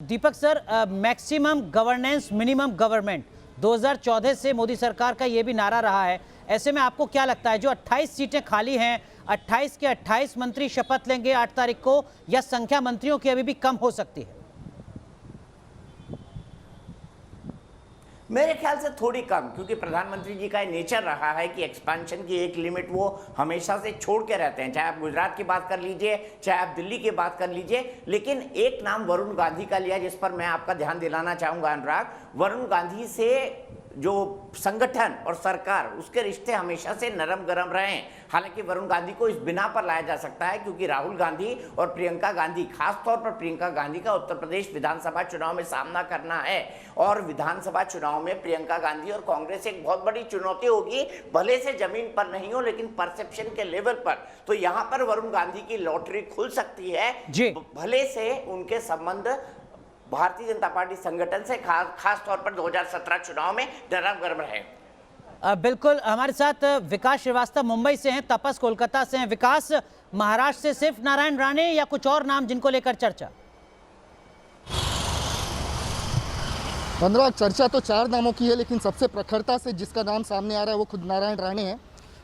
दीपक sir, maximum governance minimum government 2014 से मोदी सरकार का यह भी नारा रहा है। ऐसे में आपको क्या लगता है जो 28 सीटें खाली हैं, 28 के 28 मंत्री शपथ लेंगे 8 तारीख को, या संख्या मंत्रियों की अभी भी कम हो सकती है? मेरे ख्याल से थोड़ी कम, क्योंकि प्रधानमंत्री जी का नेचर रहा है कि एक्सपेंशन की एक लिमिट वो हमेशा से छोड़ के रहते हैं। चाहे आप गुजरात की बात कर लीजिए, चाहे आप दिल्ली की बात कर लीजिए। लेकिन एक नाम वरुण गांधी का लिया, जिस पर मैं आपका ध्यान दिलाना चाहूंगा अनुराग। वरुण गांधी से जो संगठन और सरकार, उसके रिश्ते हमेशा से नरम गरम रहे हैं। हालांकि वरुण गांधी को इस बिना पर लाया जा सकता है क्योंकि राहुल गांधी और प्रियंका गांधी, खासतौर पर प्रियंका गांधी का उत्तर प्रदेश विधानसभा चुनाव में सामना करना है। और विधानसभा चुनाव में प्रियंका गांधी और कांग्रेस एक बहुत बड़ी चुनौती होगी, भले से जमीन पर नहीं हो लेकिन परसेप्शन के लेवल पर। तो यहाँ पर वरुण गांधी की लॉटरी खुल सकती है, भले से उनके संबंध भारतीय जनता पार्टी संगठन से खास तौर पर 2017 चुनाव में नरम गरम रहे। बिल्कुल, हमारे साथ विकास श्रीवास्तव मुंबई से हैं, तपस कोलकाता से हैं। विकास, महाराष्ट्र से सिर्फ नारायण राणे या कुछ और नाम जिनको लेकर चर्चा? अनुराग, चर्चा तो 4 नामों की है, लेकिन सबसे प्रखरता से जिसका नाम सामने आ रहा है वो खुद नारायण राणे हैं,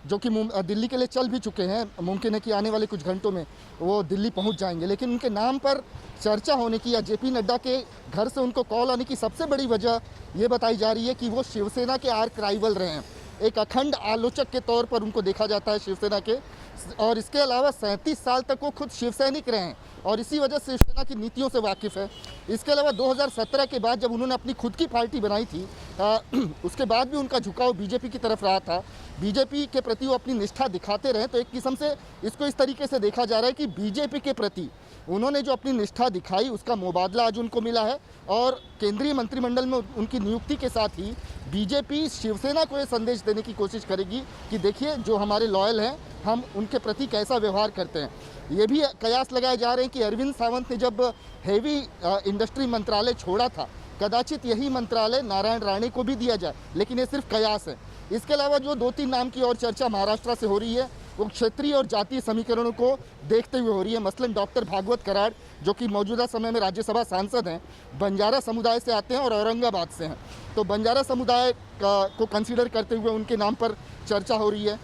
जो कि दिल्ली के लिए चल भी चुके हैं। मुमकिन है कि आने वाले कुछ घंटों में वो दिल्ली पहुंच जाएंगे। लेकिन उनके नाम पर चर्चा होने की या जेपी नड्डा के घर से उनको कॉल आने की सबसे बड़ी वजह ये बताई जा रही है कि वो शिवसेना के आर्क राइवल रहे हैं। एक अखंड आलोचक के तौर पर उनको देखा जाता है शिवसेना के, और इसके अलावा 37 साल तक वो खुद शिवसैनिक रहे हैं और इसी वजह से शिवसेना की नीतियों से वाकिफ़ है। इसके अलावा 2017 के बाद जब उन्होंने अपनी खुद की पार्टी बनाई थी, उसके बाद भी उनका झुकाव बीजेपी की तरफ रहा था। बीजेपी के प्रति वो अपनी निष्ठा दिखाते रहे। तो एक किस्म से इसको इस तरीके से देखा जा रहा है कि बीजेपी के प्रति उन्होंने जो अपनी निष्ठा दिखाई उसका मुबादला आज उनको मिला है। और केंद्रीय मंत्रिमंडल में उनकी नियुक्ति के साथ ही बीजेपी शिवसेना को ये संदेश देने की कोशिश करेगी कि देखिए, जो हमारे लॉयल हैं हम उनके प्रति कैसा व्यवहार करते हैं। ये भी कयास लगाए जा रहे हैं कि अरविंद सावंत ने जब हेवी इंडस्ट्री मंत्रालय छोड़ा था, कदाचित यही मंत्रालय नारायण राणे को भी दिया जाए, लेकिन ये सिर्फ कयास है। इसके अलावा जो 2-3 नाम की और चर्चा महाराष्ट्र से हो रही है वो क्षेत्रीय और जातीय समीकरणों को देखते हुए हो रही है। मसलन डॉक्टर भागवत कराड़, जो कि मौजूदा समय में राज्यसभा सांसद हैं, बंजारा समुदाय से आते हैं और औरंगाबाद से हैं। तो बंजारा समुदाय को कंसीडर करते हुए उनके नाम पर चर्चा हो रही है।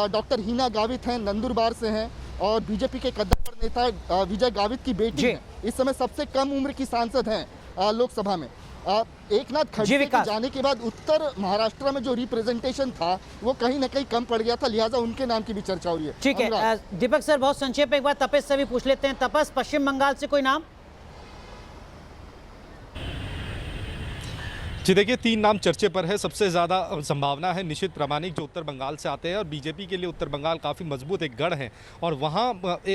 डॉक्टर हीना गावित हैं, नंदुरबार से हैं और बीजेपी के कद्दावर नेता विजय गावित की बेटी हैं। इस समय सबसे कम उम्र की सांसद हैं लोकसभा में। एकनाथ खड़से के जाने के बाद उत्तर महाराष्ट्र में जो रिप्रेजेंटेशन था वो कहीं ना कहीं कम पड़ गया था, लिहाजा उनके नाम की भी चर्चा हो रही है। ठीक है दीपक सर, बहुत संक्षेप में एक बार तपस से भी पूछ लेते हैं। तपस, पश्चिम बंगाल से कोई नाम? जी देखिए, 3 नाम चर्चे पर है। सबसे ज़्यादा संभावना है निशित प्रामाणिक, जो उत्तर बंगाल से आते हैं और बीजेपी के लिए उत्तर बंगाल काफ़ी मजबूत एक गढ़ है। और वहाँ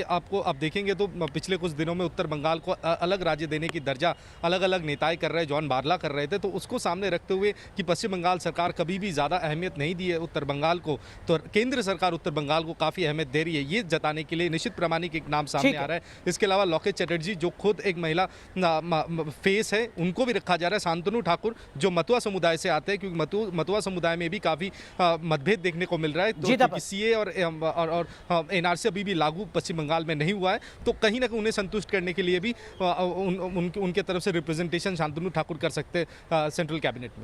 आपको आप देखेंगे तो पिछले कुछ दिनों में उत्तर बंगाल को अलग राज्य देने की दर्जा अलग अलग नेताएं कर रहे, जॉन बारला कर रहे थे। तो उसको सामने रखते हुए कि पश्चिम बंगाल सरकार कभी भी ज़्यादा अहमियत नहीं दी है उत्तर बंगाल को, तो केंद्र सरकार उत्तर बंगाल को काफ़ी अहमियत दे रही है, ये जताने के लिए निशित प्रामाणिक एक नाम सामने आ रहा है। इसके अलावा लोकेट चटर्जी, जो खुद एक महिला फेस है, उनको भी रखा जा रहा है। शांतनु ठाकुर, जो मतुआ समुदाय से आते हैं, क्योंकि मतुआ समुदाय में भी काफी मतभेद देखने को मिल रहा है। तो सीए और एनआरसी अभी भी लागू पश्चिम बंगाल में नहीं हुआ है, तो कहीं ना कहीं उन्हें संतुष्ट करने के लिए भी उनके तरफ से रिप्रेजेंटेशन शांतनु ठाकुर कर सकते हैं सेंट्रल कैबिनेट में।